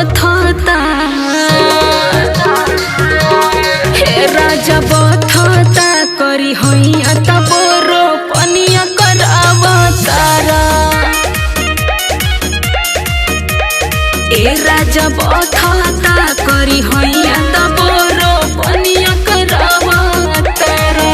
बथता हे राजा बथता करी होइया तबरो पनिया करावतारा ए राजा बथता करी होइया तबरो पनिया करावतारा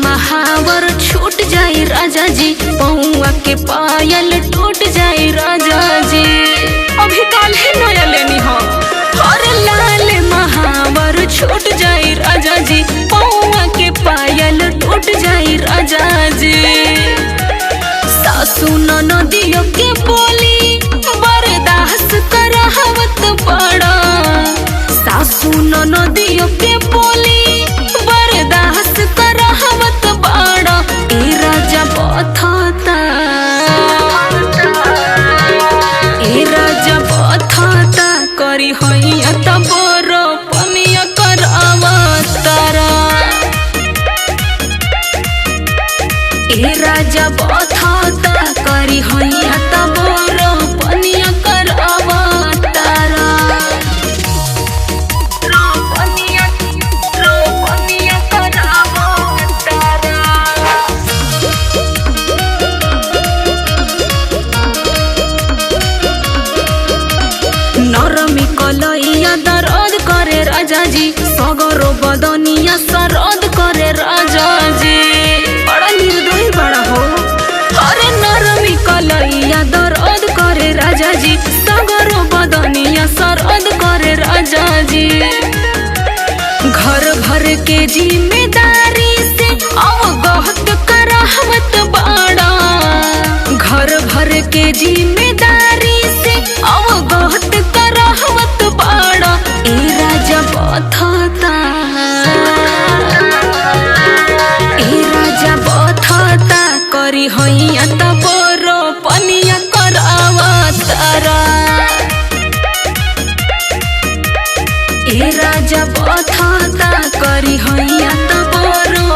महावर छूट जाए राजा जी पौआ के पायल टूट जाए राजा जी अभी काल ही नया लेनी हो अरे लाल महावर छूट जाए राजा जी पौआ के पायल टूट जाए राजा जी सासू ननदियों के बोली बर्दाश्त करावत बड़ा सासू ननदियों के बोली बर्दाश्त करावत बड़ा ए राजा बथता ए राजा बथता करी होइया तबरो पनिया करावतारा ए राजा बथता करी होइया तबरो पनिया करावतारा नरमी कलैया दर्द करे राजा जी सगरो बदनिया सरद करे राजा जी बड़ा निर्दयी बड़ा हो अरे नरमी कलैया दर्द करे राजा जी सगरो बदनिया सरद करे राजा जी घर भर के जिम्मेदारी से अवगत करावत बड़ा घर भर के जिम्मेदारी से अवगत करावत बड़ा ए राजा बथता ए राजा बथता करी होइया तबरो पनिया करावतारा ए राजा बथता करी होइया तबरो